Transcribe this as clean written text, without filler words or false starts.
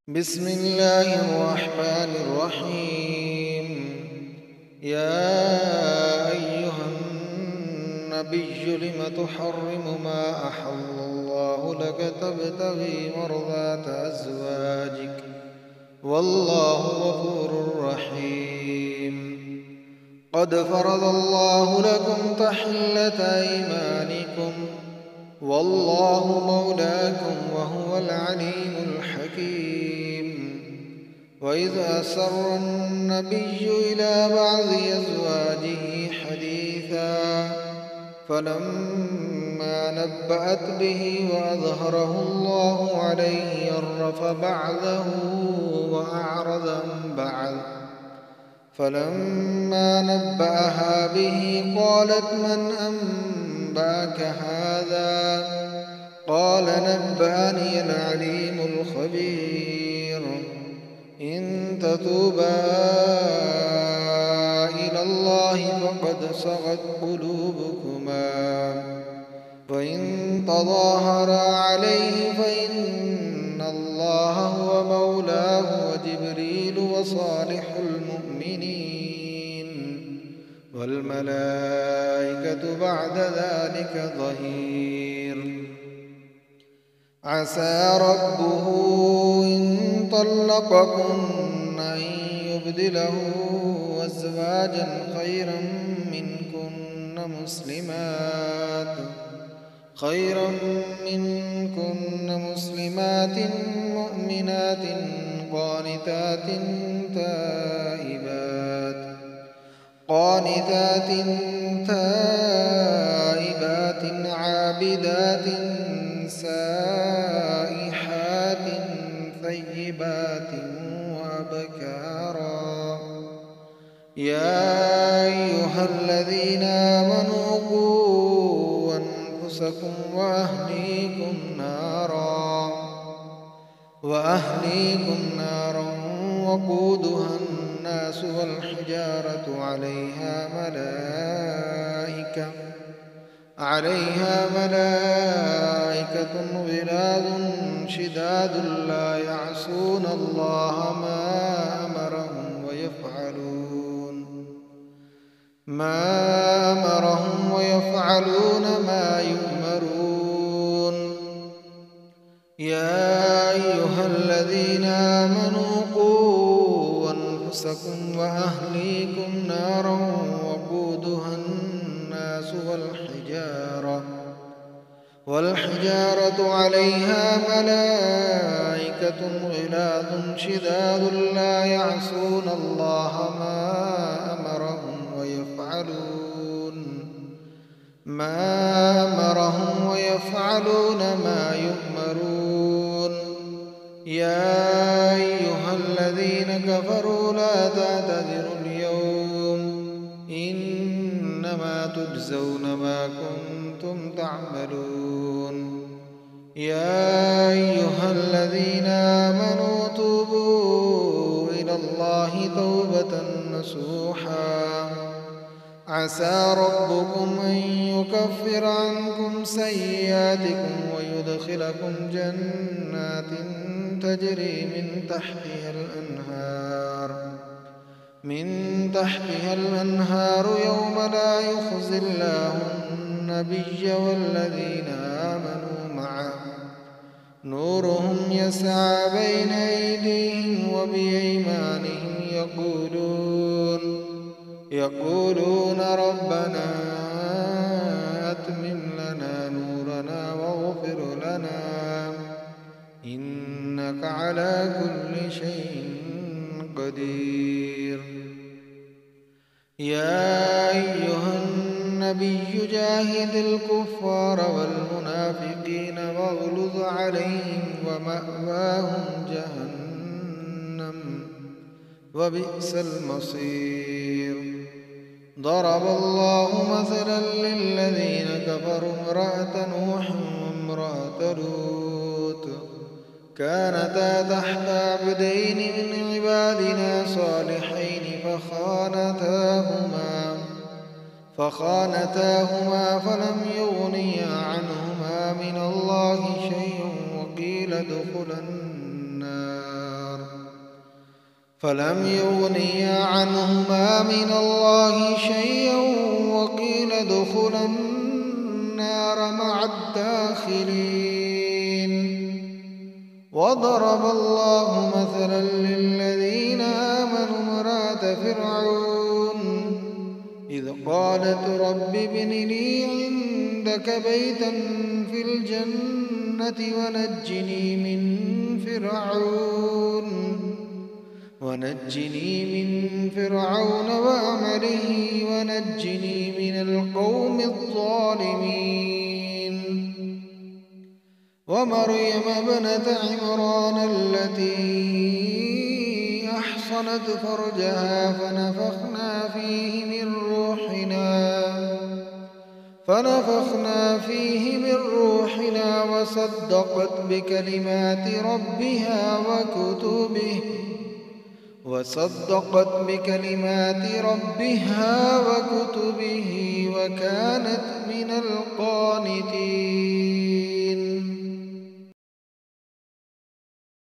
بسم الله الرحمن الرحيم. يا أيها النبي لم تحرم ما أحل الله لك تبتغي مرضات أزواجك والله غفور رحيم. قد فرض الله لكم تحلة أيمانكم والله مولاكم وهو العليم الحكيم. وإذ أسر النبي إلى بعض أزواجه حديثا فلما نبأت به وأظهره الله عليه عرف بعضه وأعرض عن بعض. فلما نبأها به قالت من أنبأك هذا؟ قال نبأني العليم الخبير. إن تتوبا إلى الله فقد صغت قلوبكما وإن تظاهرا عليه فإن الله هو مولاه وجبريل وصالح المؤمنين والملائكة بعد ذلك ظهير. عسى ربه إن طلقكن أن يبدله أزواجا خيرا منكن مسلمات مؤمنات قانتات تائبات عابدات سائحات ثيبات وأبكارا. يا أيها الذين آمنوا قوا أنفسكم وأهليكم نارا وقودها الناس والحجارة عليها ملائكة غلاظ شداد لا يعصون الله ما أمرهم ويفعلون ما يؤمرون. يا أيها الذين آمنوا قوا أنفسكم وأهليكم نارا وقودها الناس والحجارة عليها ملائكة غلاظ شداد لا يعصون الله ما أمرهم ويفعلون ما يؤمرون. يا أيها الذين كفروا لا تعتذروا اليوم إنما تجزون ما كنتم تعملون. يا أيها الذين آمنوا توبوا إلى الله توبة نصوحا عسى ربكم أن يكفر عنكم سيئاتكم ويدخلكم جنات تجري من تحتها الأنهار يوم لا يخزي الله النبي والذين آمنوا معه نورهم يسعى بين أيديهم وبأيمانهم يقولون ربنا أتمم لنا نورنا واغفر لنا إنك على كل شيء قدير. يا أيها النبي جاهد الكفار والمنافقين واغلظ عليهم ومأواهم جهنم وبئس المصير. ضرب الله مثلا للذين كفروا امرأة نوح وامرأة لوط كانتا تحت عبدين من عبادنا صالحين فخانتاهما فلم يغنيا عنهما من الله شيء وقيل ادخلا النار فلم يغنيا عنهما من الله شيئا وقيل ادخلا النار مع الداخلين. وضرب الله مثلا للذين آمنوا امرأة فرعون إذ قالت رب ابن لي عندك بيتا في الجنة ونجني من فرعون وعمله ونجني من القوم الظالمين. ومريم ابنة عمران التي أحصنت فرجها فنفخنا فيه من روحنا وصدقت بكلمات ربها وكتبه وكانت من القانتين.